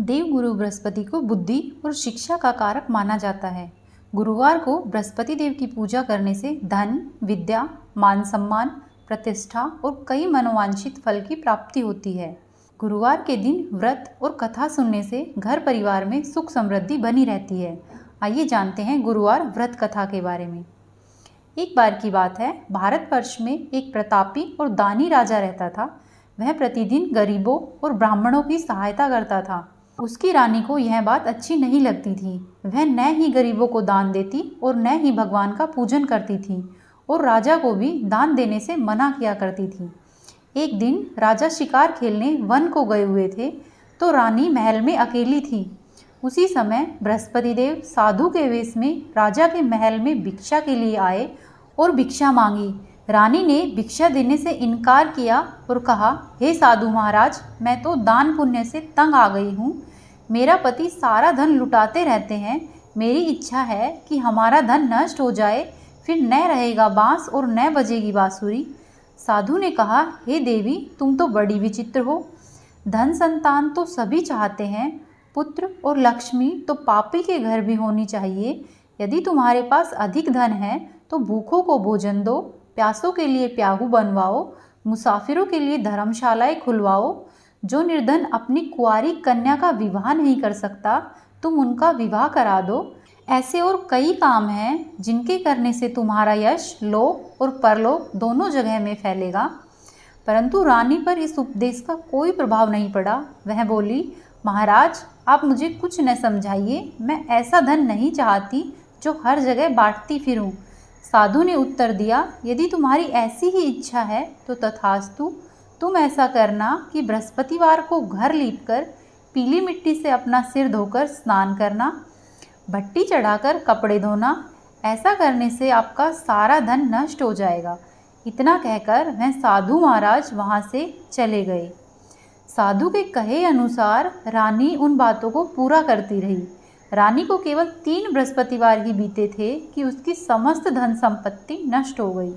देवगुरु बृहस्पति को बुद्धि और शिक्षा का कारक माना जाता है। गुरुवार को बृहस्पति देव की पूजा करने से धन, विद्या, मान सम्मान, प्रतिष्ठा और कई मनोवांछित फल की प्राप्ति होती है। गुरुवार के दिन व्रत और कथा सुनने से घर परिवार में सुख समृद्धि बनी रहती है। आइए जानते हैं गुरुवार व्रत कथा के बारे में। एक बार की बात है, भारतवर्ष में एक प्रतापी और दानी राजा रहता था। वह प्रतिदिन गरीबों और ब्राह्मणों की सहायता करता था। उसकी रानी को यह बात अच्छी नहीं लगती थी। वह न ही गरीबों को दान देती और न ही भगवान का पूजन करती थी और राजा को भी दान देने से मना किया करती थी। एक दिन राजा शिकार खेलने वन को गए हुए थे तो रानी महल में अकेली थी। उसी समय बृहस्पति देव साधु के वेश में राजा के महल में भिक्षा के लिए आए और भिक्षा मांगी। रानी ने भिक्षा देने से इनकार किया और कहा, हे साधु महाराज, मैं तो दान पुण्य से तंग आ गई हूँ। मेरा पति सारा धन लुटाते रहते हैं। मेरी इच्छा है कि हमारा धन नष्ट हो जाए, फिर न रहेगा बांस और न बजेगी बांसुरी। साधु ने कहा, हे देवी, तुम तो बड़ी विचित्र हो। धन संतान तो सभी चाहते हैं, पुत्र और लक्ष्मी तो पापी के घर भी होनी चाहिए। यदि तुम्हारे पास अधिक धन है तो भूखों को भोजन दो, प्यासों के लिए प्याऊ बनवाओ, मुसाफिरों के लिए धर्मशालाएं खुलवाओ। जो निर्धन अपनी कुंवारी कन्या का विवाह नहीं कर सकता, तुम उनका विवाह करा दो। ऐसे और कई काम हैं जिनके करने से तुम्हारा यश लोक और परलोक दोनों जगह में फैलेगा। परंतु रानी पर इस उपदेश का कोई प्रभाव नहीं पड़ा। वह बोली, महाराज, आप मुझे कुछ न समझाइए। मैं ऐसा धन नहीं चाहती जो हर जगह बांटती फिरूं। साधु ने उत्तर दिया, यदि तुम्हारी ऐसी ही इच्छा है तो तथास्तु। तुम ऐसा करना कि बृहस्पतिवार को घर लीपकर पीली मिट्टी से अपना सिर धोकर स्नान करना, भट्टी चढ़ाकर कपड़े धोना। ऐसा करने से आपका सारा धन नष्ट हो जाएगा। इतना कहकर वह साधु महाराज वहाँ से चले गए। साधु के कहे अनुसार रानी उन बातों को पूरा करती रही। रानी को केवल 3 बृहस्पतिवार ही बीते थे कि उसकी समस्त धन संपत्ति नष्ट हो गई।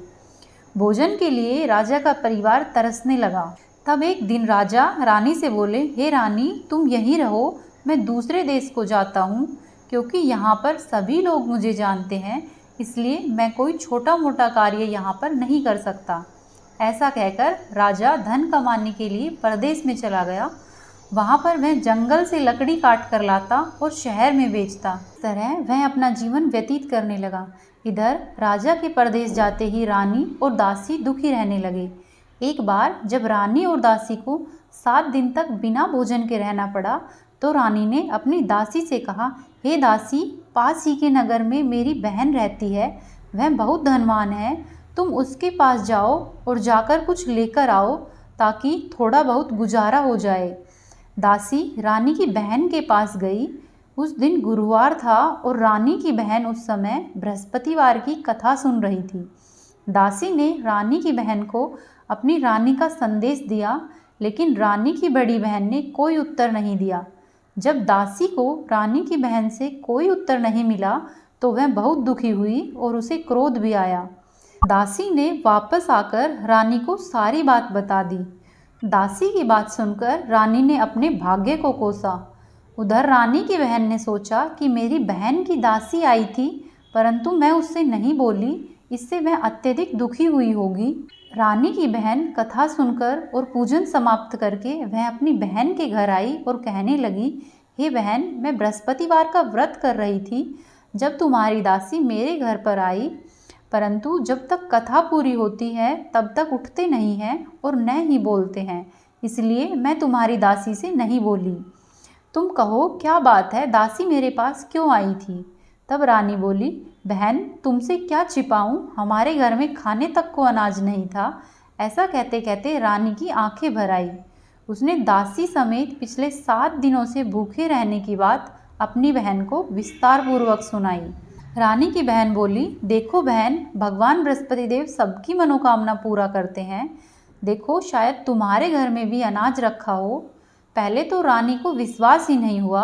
भोजन के लिए राजा का परिवार तरसने लगा। तब एक दिन राजा रानी से बोले, हे रानी, तुम यहीं रहो, मैं दूसरे देश को जाता हूँ, क्योंकि यहाँ पर सभी लोग मुझे जानते हैं, इसलिए मैं कोई छोटा मोटा कार्य यहाँ पर नहीं कर सकता। ऐसा कहकर राजा धन कमाने के लिए परदेश में चला गया। वहाँ पर वह जंगल से लकड़ी काट कर लाता और शहर में बेचता। इस तरह वह अपना जीवन व्यतीत करने लगा। इधर राजा के परदेश जाते ही रानी और दासी दुखी रहने लगे। एक बार जब रानी और दासी को 7 दिन तक बिना भोजन के रहना पड़ा तो रानी ने अपनी दासी से कहा, हे दासी, पास ही के नगर में मेरी बहन रहती है। वह बहुत धनवान है। तुम उसके पास जाओ और जाकर कुछ लेकर आओ ताकि थोड़ा बहुत गुजारा हो जाए। दासी रानी की बहन के पास गई। उस दिन गुरुवार था और रानी की बहन उस समय बृहस्पतिवार की कथा सुन रही थी। दासी ने रानी की बहन को अपनी रानी का संदेश दिया, लेकिन रानी की बड़ी बहन ने कोई उत्तर नहीं दिया। जब दासी को रानी की बहन से कोई उत्तर नहीं मिला तो वह बहुत दुखी हुई और उसे क्रोध भी आया। दासी ने वापस आकर रानी को सारी बात बता दी। दासी की बात सुनकर रानी ने अपने भाग्य को कोसा। उधर रानी की बहन ने सोचा कि मेरी बहन की दासी आई थी, परंतु मैं उससे नहीं बोली, इससे वह अत्यधिक दुखी हुई होगी। रानी की बहन कथा सुनकर और पूजन समाप्त करके वह अपनी बहन के घर आई और कहने लगी, हे बहन, मैं बृहस्पतिवार का व्रत कर रही थी जब तुम्हारी दासी मेरे घर पर आई, परंतु जब तक कथा पूरी होती है तब तक उठते नहीं हैं और न ही बोलते हैं, इसलिए मैं तुम्हारी दासी से नहीं बोली। तुम कहो क्या बात है, दासी मेरे पास क्यों आई थी? तब रानी बोली, बहन, तुमसे क्या छिपाऊं, हमारे घर में खाने तक को अनाज नहीं था। ऐसा कहते कहते रानी की आंखें भर आई। उसने दासी समेत पिछले 7 दिनों से भूखे रहने की बात अपनी बहन को विस्तार पूर्वक सुनाई। रानी की बहन बोली, देखो बहन, भगवान बृहस्पति देव सबकी मनोकामना पूरा करते हैं। देखो, शायद तुम्हारे घर में भी अनाज रखा हो। पहले तो रानी को विश्वास ही नहीं हुआ,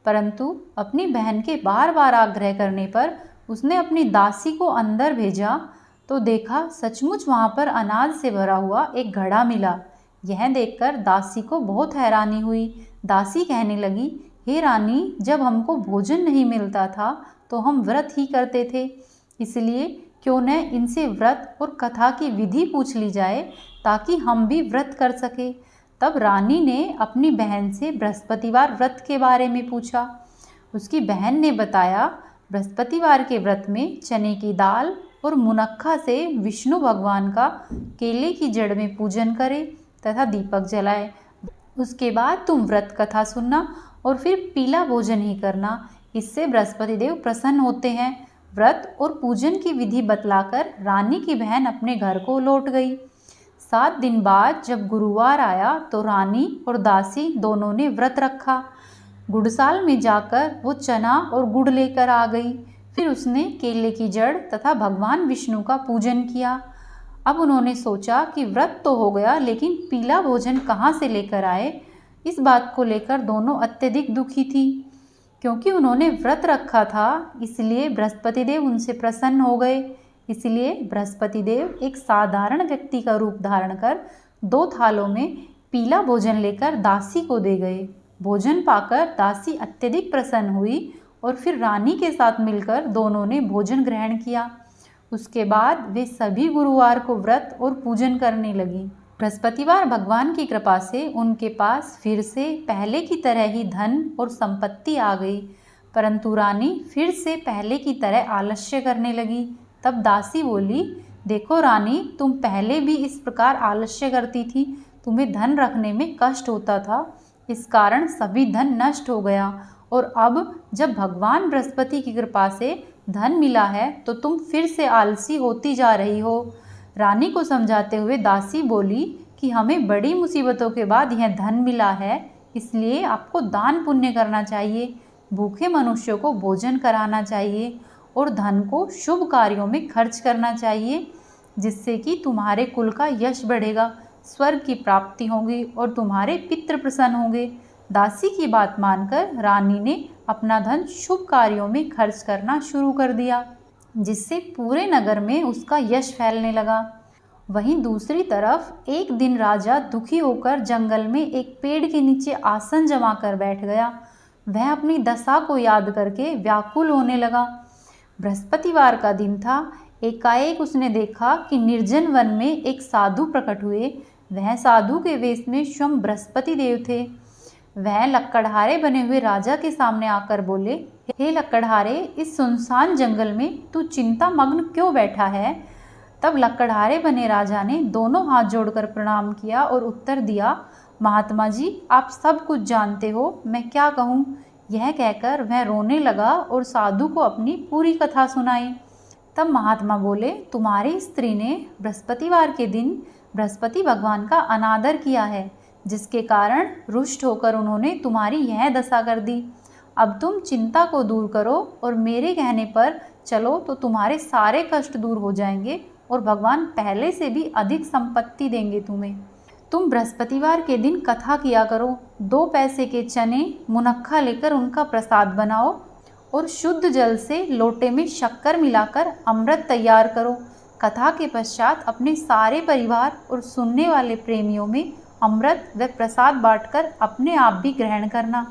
परंतु अपनी बहन के बार बार आग्रह करने पर उसने अपनी दासी को अंदर भेजा तो देखा सचमुच वहाँ पर अनाज से भरा हुआ एक घड़ा मिला। यह देखकर दासी को बहुत हैरानी हुई। दासी कहने लगी, हे रानी, जब हमको भोजन नहीं मिलता था तो हम व्रत ही करते थे, इसलिए क्यों न इनसे व्रत और कथा की विधि पूछ ली जाए ताकि हम भी व्रत कर सके। तब रानी ने अपनी बहन से बृहस्पतिवार व्रत के बारे में पूछा। उसकी बहन ने बताया, बृहस्पतिवार के व्रत में चने की दाल और मुनक्खा से विष्णु भगवान का केले की जड़ में पूजन करें तथा दीपक जलाए। उसके बाद तुम व्रत कथा सुनना और फिर पीला भोजन ही करना, इससे बृहस्पति देव प्रसन्न होते हैं। व्रत और पूजन की विधि बतलाकर रानी की बहन अपने घर को लौट गई। 7 दिन बाद जब गुरुवार आया तो रानी और दासी दोनों ने व्रत रखा। गुड़साल में जाकर वो चना और गुड़ लेकर आ गई। फिर उसने केले की जड़ तथा भगवान विष्णु का पूजन किया। अब उन्होंने सोचा कि व्रत तो हो गया, लेकिन पीला भोजन कहाँ से लेकर आए। इस बात को लेकर दोनों अत्यधिक दुखी थी। क्योंकि उन्होंने व्रत रखा था, इसलिए बृहस्पति देव उनसे प्रसन्न हो गए। इसलिए बृहस्पति देव एक साधारण व्यक्ति का रूप धारण कर 2 थालों में पीला भोजन लेकर दासी को दे गए। भोजन पाकर दासी अत्यधिक प्रसन्न हुई और फिर रानी के साथ मिलकर दोनों ने भोजन ग्रहण किया। उसके बाद वे सभी गुरुवार को व्रत और पूजन करने लगी। बृहस्पतिवार भगवान की कृपा से उनके पास फिर से पहले की तरह ही धन और संपत्ति आ गई, परंतु रानी फिर से पहले की तरह आलस्य करने लगी। तब दासी बोली, देखो रानी, तुम पहले भी इस प्रकार आलस्य करती थी, तुम्हें धन रखने में कष्ट होता था, इस कारण सभी धन नष्ट हो गया, और अब जब भगवान बृहस्पति की कृपा से धन मिला है तो तुम फिर से आलसी होती जा रही हो। रानी को समझाते हुए दासी बोली कि हमें बड़ी मुसीबतों के बाद यह धन मिला है, इसलिए आपको दान पुण्य करना चाहिए, भूखे मनुष्यों को भोजन कराना चाहिए और धन को शुभ कार्यों में खर्च करना चाहिए, जिससे कि तुम्हारे कुल का यश बढ़ेगा, स्वर्ग की प्राप्ति होगी और तुम्हारे पितृ प्रसन्न होंगे। दासी की बात मानकर रानी ने अपना धन शुभ कार्यों में खर्च करना शुरू कर दिया, जिससे पूरे नगर में उसका यश फैलने लगा। वहीं दूसरी तरफ एक दिन राजा दुखी होकर जंगल में एक पेड़ के नीचे आसन जमा कर बैठ गया। वह अपनी दशा को याद करके व्याकुल होने लगा। बृहस्पतिवार का दिन था। एकाएक उसने देखा कि निर्जन वन में एक साधु प्रकट हुए। वह साधु के वेश में स्वयं बृहस्पति देव थे। वह लक्कड़हारे बने हुए राजा के सामने आकर बोले, हे लक्कड़हारे, इस सुनसान जंगल में तू चिंता मग्न क्यों बैठा है। तब लक्कड़हारे बने राजा ने दोनों हाथ जोड़कर प्रणाम किया और उत्तर दिया, महात्मा जी, आप सब कुछ जानते हो, मैं क्या कहूँ। यह कहकर वह रोने लगा और साधु को अपनी पूरी कथा सुनाई। तब महात्मा बोले, तुम्हारी स्त्री ने बृहस्पतिवार के दिन बृहस्पति भगवान का अनादर किया है, जिसके कारण रुष्ट होकर उन्होंने तुम्हारी यह दशा कर दी। अब तुम चिंता को दूर करो और मेरे कहने पर चलो तो तुम्हारे सारे कष्ट दूर हो जाएंगे और भगवान पहले से भी अधिक संपत्ति देंगे तुम्हें। तुम बृहस्पतिवार के दिन कथा किया करो। 2 पैसे के चने मुनक्खा लेकर उनका प्रसाद बनाओ और शुद्ध जल से लोटे में शक्कर मिलाकर अमृत तैयार करो। कथा के पश्चात अपने सारे परिवार और सुनने वाले प्रेमियों में अमृत व प्रसाद बांटकर अपने आप भी ग्रहण करना।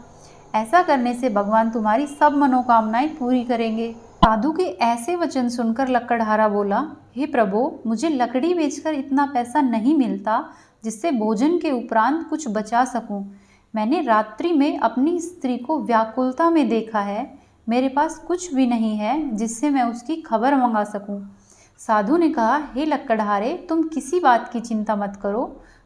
ऐसा करने से भगवान तुम्हारी सब मनोकामनाएं पूरी करेंगे। साधु के ऐसे वचन सुनकर लक्कड़हारा बोला, हे प्रभु, मुझे लकड़ी बेचकर इतना पैसा नहीं मिलता जिससे भोजन के उपरांत कुछ बचा सकूं। मैंने रात्रि में अपनी स्त्री को व्याकुलता में देखा है। मेरे पास कुछ भी नहीं है जिससे मैं उसकी खबर मंगा सकूं। साधु ने कहा, हे लक्कड़हारे, तुम किसी बात की चिंता मत करो।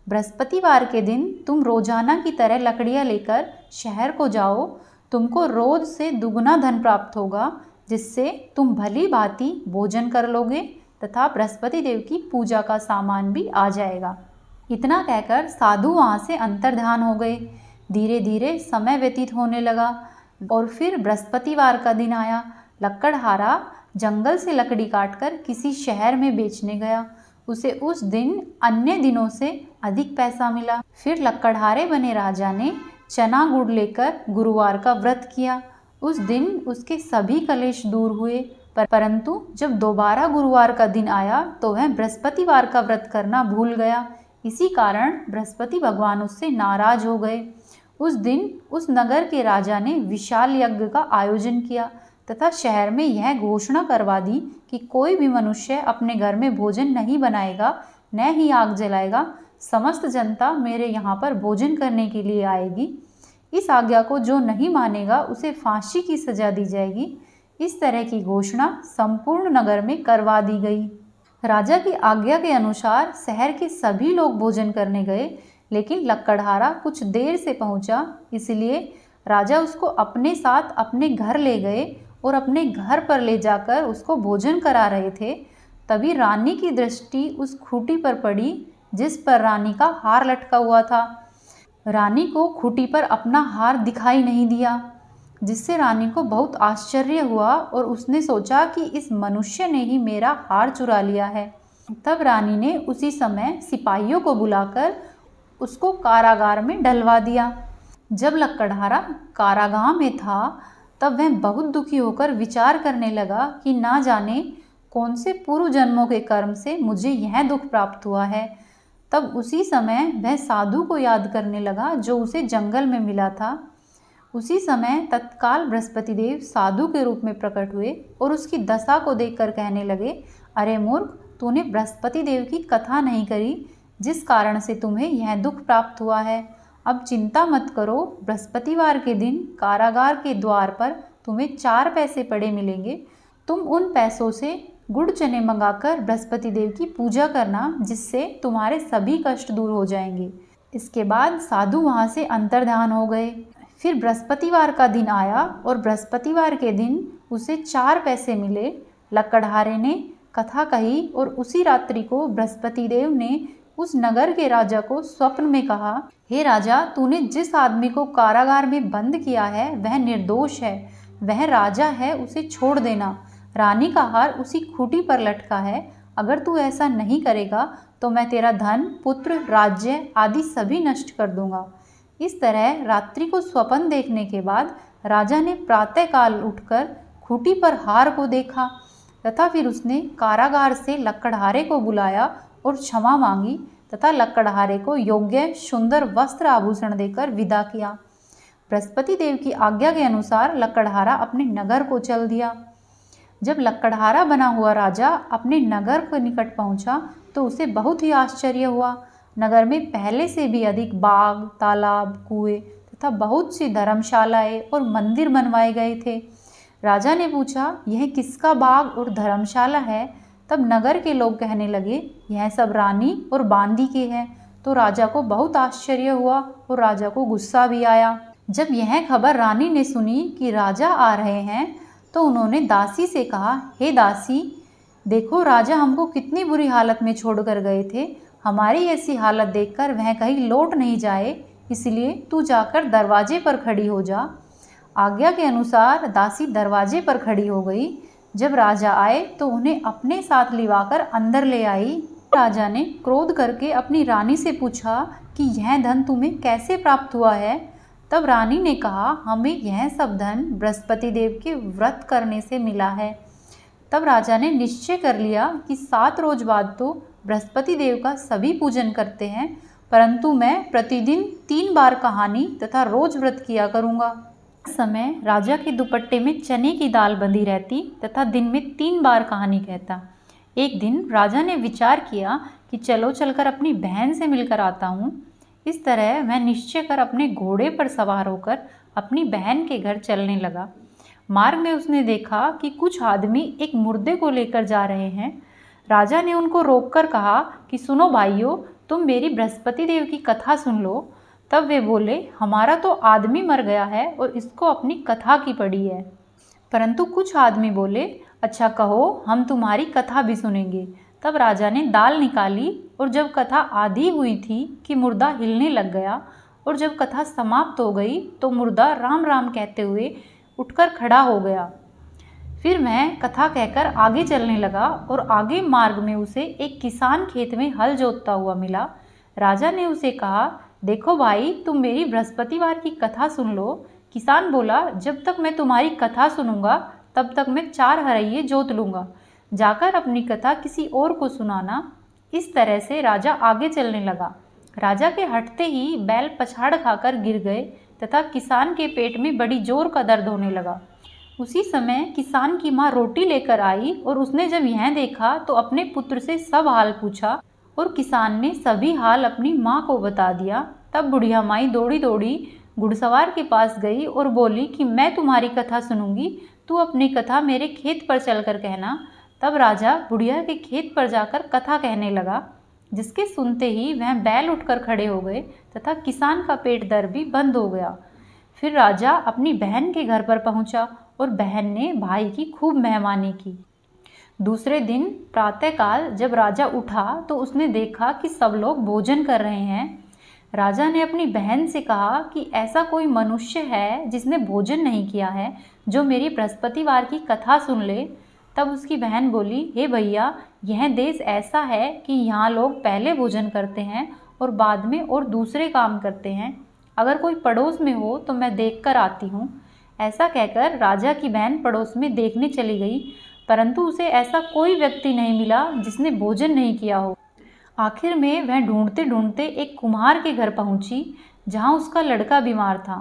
बृहस्पतिवार के दिन तुम रोजाना की तरह लकड़ियाँ लेकर शहर को जाओ। तुमको रोज से दुगुना धन प्राप्त होगा, जिससे तुम भली भांति भोजन कर लोगे तथा बृहस्पति देव की पूजा का सामान भी आ जाएगा। इतना कहकर साधु वहाँ से अंतर्ध्यान हो गए। धीरे धीरे समय व्यतीत होने लगा और फिर बृहस्पतिवार का दिन आया। लक्कड़हारा जंगल से लकड़ी काटकर किसी शहर में बेचने गया। उसे उस दिन अन्य दिनों से अधिक पैसा मिला। फिर लक्कड़हारे बने राजा ने चना गुड़ लेकर गुरुवार का व्रत किया। उस दिन उसके सभी कलेश दूर हुए, परंतु जब दोबारा गुरुवार का दिन आया तो वह बृहस्पतिवार का व्रत करना भूल गया। इसी कारण बृहस्पति भगवान उससे नाराज हो गए। उस दिन उस नगर के राजा ने विशाल यज्ञ का आयोजन किया तथा शहर में यह घोषणा करवा दी कि कोई भी मनुष्य अपने घर में भोजन नहीं बनाएगा, न ही आग जलाएगा। समस्त जनता मेरे यहाँ पर भोजन करने के लिए आएगी। इस आज्ञा को जो नहीं मानेगा उसे फांसी की सजा दी जाएगी। इस तरह की घोषणा संपूर्ण नगर में करवा दी गई। राजा की आज्ञा के अनुसार शहर के सभी लोग भोजन करने गए, लेकिन लक्कड़हारा कुछ देर से पहुंचा, इसलिए राजा उसको अपने साथ अपने घर ले गए और अपने घर पर ले जाकर उसको भोजन करा रहे थे। तभी रानी की दृष्टि उस खूंटी पर पड़ी जिस पर रानी का हार लटका हुआ था। रानी को खूंटी पर अपना हार दिखाई नहीं दिया, जिससे रानी को बहुत आश्चर्य हुआ और उसने सोचा कि इस मनुष्य ने ही मेरा हार चुरा लिया है। तब रानी ने उसी समय सिपाहियों को बुलाकर उसको कारागार में डलवा दिया। जब लक्कड़हारा कारागाह में था तब वह बहुत दुखी होकर विचार करने लगा कि ना जाने कौन से पूर्व जन्मों के कर्म से मुझे यह दुख प्राप्त हुआ है। तब उसी समय वह साधु को याद करने लगा जो उसे जंगल में मिला था। उसी समय तत्काल बृहस्पति देव साधु के रूप में प्रकट हुए और उसकी दशा को देखकर कहने लगे, अरे मूर्ख, तूने बृहस्पति देव की कथा नहीं करी, जिस कारण से तुम्हें यह दुख प्राप्त हुआ है। अब चिंता मत करो, बृहस्पतिवार के दिन कारागार के द्वार पर तुम्हें 4 पैसे पड़े मिलेंगे। तुम उन पैसों से गुड़ चने मंगाकर बृहस्पति देव की पूजा करना, जिससे तुम्हारे सभी कष्ट दूर हो जाएंगे। इसके बाद साधु वहाँ से अंतर्ध्यान हो गए। फिर बृहस्पतिवार का दिन आया और बृहस्पतिवार के दिन उसे 4 पैसे मिले। लक्कड़हारे ने कथा कही और उसी रात्रि को बृहस्पति देव ने उस नगर के राजा को स्वप्न में कहा, हे राजा, तूने जिस आदमी को कारागार में बंद किया है वह निर्दोष है, वह राजा है, उसे छोड़ देना। रानी का हार उसी खूंटी पर लटका है। अगर तू ऐसा नहीं करेगा तो मैं तेरा धन, पुत्र, राज्य आदि सभी नष्ट कर दूंगा। इस तरह रात्रि को स्वप्न देखने के बाद राजा ने प्रातःकाल उठकर खूंटी पर हार को देखा तथा फिर उसने कारागार से लक्कड़हारे को बुलाया और क्षमा मांगी तथा लक्कड़हारे को योग्य सुंदर वस्त्र आभूषण देकर विदा किया। बृहस्पति देव की आज्ञा के अनुसार लक्कड़हारा अपने नगर को चल दिया। जब लक्कड़हारा बना हुआ राजा अपने नगर के निकट पहुंचा तो उसे बहुत ही आश्चर्य हुआ। नगर में पहले से भी अधिक बाग, तालाब, कुएं तथा बहुत सी धर्मशालाएं और मंदिर बनवाए गए थे। राजा ने पूछा, यह किसका बाग और धर्मशाला है? तब नगर के लोग कहने लगे, यह सब रानी और बांदी के हैं। तो राजा को बहुत आश्चर्य हुआ और राजा को गुस्सा भी आया। जब यह खबर रानी ने सुनी कि राजा आ रहे हैं तो उन्होंने दासी से कहा, हे दासी, देखो राजा हमको कितनी बुरी हालत में छोड़कर गए थे। हमारी ऐसी हालत देखकर वह कहीं लौट नहीं जाए, इसलिए तू जाकर दरवाजे पर खड़ी हो जा। आज्ञा के अनुसार दासी दरवाजे पर खड़ी हो गई। जब राजा आए तो उन्हें अपने साथ लिवाकर अंदर ले आई। राजा ने क्रोध करके अपनी रानी से पूछा कि यह धन तुम्हें कैसे प्राप्त हुआ है? तब रानी ने कहा, हमें यह सब धन बृहस्पति देव के व्रत करने से मिला है। तब राजा ने निश्चय कर लिया कि 7 रोज बाद तो बृहस्पति देव का सभी पूजन करते हैं, परंतु मैं प्रतिदिन 3 बार कहानी तथा रोज व्रत किया करूँगा। समय राजा के दुपट्टे में चने की दाल बंधी रहती तथा दिन में 3 बार कहानी कहता। एक दिन राजा ने विचार किया कि चलो चलकर अपनी बहन से मिलकर आता हूँ। इस तरह वह निश्चय कर अपने घोड़े पर सवार होकर अपनी बहन के घर चलने लगा। मार्ग में उसने देखा कि कुछ आदमी एक मुर्दे को लेकर जा रहे हैं। राजा ने उनको रोककर कहा कि सुनो भाइयों, तुम मेरी बृहस्पति देव की कथा सुन लो। तब वे बोले, हमारा तो आदमी मर गया है और इसको अपनी कथा की पड़ी है। परंतु कुछ आदमी बोले, अच्छा कहो, हम तुम्हारी कथा भी सुनेंगे। तब राजा ने दाल निकाली और जब कथा आधी हुई थी कि मुर्दा हिलने लग गया और जब कथा समाप्त हो गई तो मुर्दा राम राम कहते हुए उठकर खड़ा हो गया। फिर मैं कथा कहकर आगे चलने लगा और आगे मार्ग में उसे एक किसान खेत में हल जोतता हुआ मिला। राजा ने उसे कहा, देखो भाई, तुम मेरी बृहस्पतिवार की कथा सुन लो। किसान बोला, जब तक मैं तुम्हारी कथा सुनूंगा तब तक मैं 4 हरइये जोत लूँगा। जाकर अपनी कथा किसी और को सुनाना। इस तरह से राजा आगे चलने लगा। राजा के हटते ही बैल पछाड़ खाकर गिर गए। तथा किसान के पेट में बड़ी जोर का दर्द होने लगा। उसी समय किसान की माँ रोटी लेकर आई और उसने जब यह देखा तो अपने पुत्र से सब हाल पूछा और किसान ने सभी हाल अपनी माँ को बता दिया। तब बुढ़िया माई दौड़ी दौड़ी घुड़सवार के पास गई और बोली कि मैं तुम्हारी कथा सुनूंगी, तू अपनी कथा मेरे खेत पर चलकर कहना। तब राजा बुढ़िया के खेत पर जाकर कथा कहने लगा, जिसके सुनते ही वह बैल उठकर खड़े हो गए तथा किसान का पेट दर्द भी बंद हो गया। फिर राजा अपनी बहन के घर पर पहुंचा और बहन ने भाई की खूब मेहमानी की। दूसरे दिन प्रातःकाल जब राजा उठा तो उसने देखा कि सब लोग भोजन कर रहे हैं। राजा ने अपनी बहन से कहा कि ऐसा कोई मनुष्य है जिसने भोजन नहीं किया है, जो मेरी बृहस्पतिवार की कथा सुन ले। तब उसकी बहन बोली, हे भैया, यह देश ऐसा है कि यहाँ लोग पहले भोजन करते हैं और बाद में और दूसरे काम करते हैं। अगर कोई पड़ोस में हो तो मैं देख कर आती हूँ। ऐसा कहकर राजा की बहन पड़ोस में देखने चली गई, परंतु उसे ऐसा कोई व्यक्ति नहीं मिला जिसने भोजन नहीं किया हो। आखिर में वह ढूंढते ढूंढते एक कुम्हार के घर पहुंची, जहां उसका लड़का बीमार था।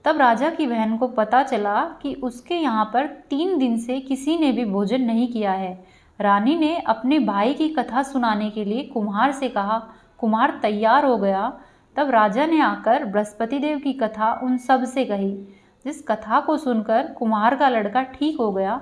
तब राजा की बहन को पता चला कि उसके यहाँ पर 3 दिन से किसी ने भी भोजन नहीं किया है। रानी ने अपने भाई की कथा सुनाने के लिए कुम्हार से कहा। कुम्हार तैयार हो गया। तब राजा ने आकर बृहस्पति देव की कथा उन सब से कही। जिस कथा को सुनकर कुम्हार का लड़का ठीक हो गया।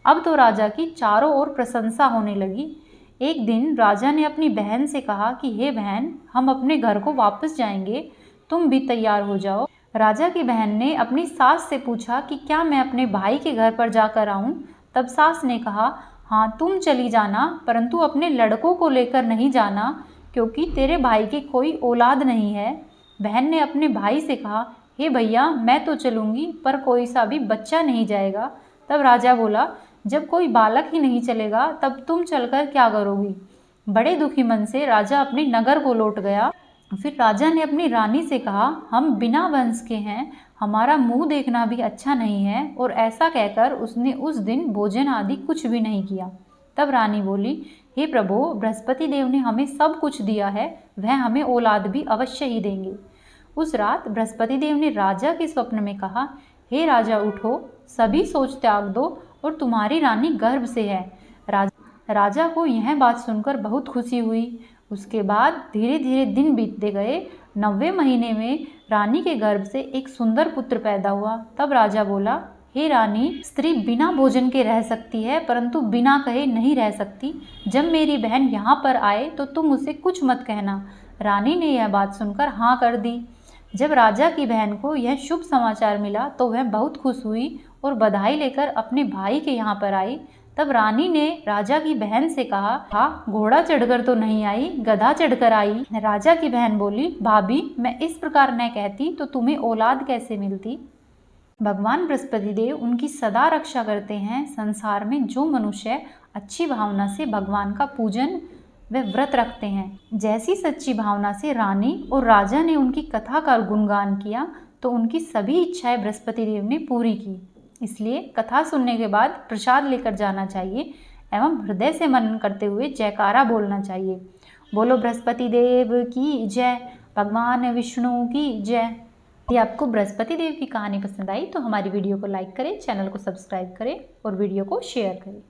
अब तो राजा की चारों ओर प्रशंसा होने लगी। एक दिन राजा ने अपनी बहन से कहा कि हे बहन, हम अपने घर को वापस जाएंगे, तुम भी तैयार हो जाओ। राजा की बहन ने अपनी सास से पूछा कि क्या मैं अपने भाई के घर पर जाकर आऊं? तब सास ने कहा, हाँ तुम चली जाना, परंतु अपने लड़कों को लेकर नहीं जाना, क्योंकि तेरे भाई की कोई औलाद नहीं है। बहन ने अपने भाई से कहा, हे भैया, मैं तो चलूँगी, पर कोई सा भी बच्चा नहीं जाएगा। तब राजा बोला, जब कोई बालक ही नहीं चलेगा तब तुम चलकर क्या करोगी? बड़े दुखी मन से राजा अपने नगर को लौट गया। फिर राजा ने अपनी रानी से कहा, हम बिना वंश के हैं, हमारा मुंह देखना भी अच्छा नहीं है। और ऐसा कहकर उसने उस दिन भोजन आदि कुछ भी नहीं किया। तब रानी बोली, हे प्रभु, बृहस्पति देव ने हमें सब कुछ दिया है, वह हमें औलाद भी अवश्य ही देंगे। उस रात बृहस्पति देव ने राजा के स्वप्न में कहा, हे राजा उठो, सभी सोच त्याग दो और तुम्हारी रानी गर्भ से है। राजा को यह बात सुनकर बहुत खुशी हुई। उसके बाद धीरे धीरे दिन बीतते गए। 9वें महीने में रानी के गर्भ से एक सुंदर पुत्र पैदा हुआ। तब राजा बोला, हे रानी, स्त्री बिना भोजन के रह सकती है, परंतु बिना कहे नहीं रह सकती। जब मेरी बहन यहाँ पर आए तो तुम उसे कुछ मत कहना। रानी ने यह बात सुनकर हाँ कर दी। जब राजा की बहन को यह शुभ समाचार मिला तो वह बहुत खुश हुई और बधाई लेकर अपने भाई के यहाँ पर आई। तब रानी ने राजा की बहन से कहा, हाँ, घोड़ा चढ़कर तो नहीं आई, गधा चढ़कर आई। राजा की बहन बोली, भाभी, मैं इस प्रकार न कहती तो तुम्हें औलाद कैसे मिलती? भगवान बृहस्पति देव उनकी सदा रक्षा करते हैं। संसार में जो मनुष्य अच्छी भावना से भगवान का पूजन वे व्रत रखते हैं, जैसी सच्ची भावना से रानी और राजा ने उनकी कथा का गुणगान किया, तो उनकी सभी इच्छाएं बृहस्पति देव ने पूरी की। इसलिए कथा सुनने के बाद प्रसाद लेकर जाना चाहिए एवं हृदय से मनन करते हुए जयकारा बोलना चाहिए। बोलो बृहस्पति देव की जय, भगवान विष्णु की जय। यदि आपको बृहस्पति देव की कहानी पसंद आई तो हमारी वीडियो को लाइक करें, चैनल को सब्सक्राइब करें और वीडियो को शेयर करें।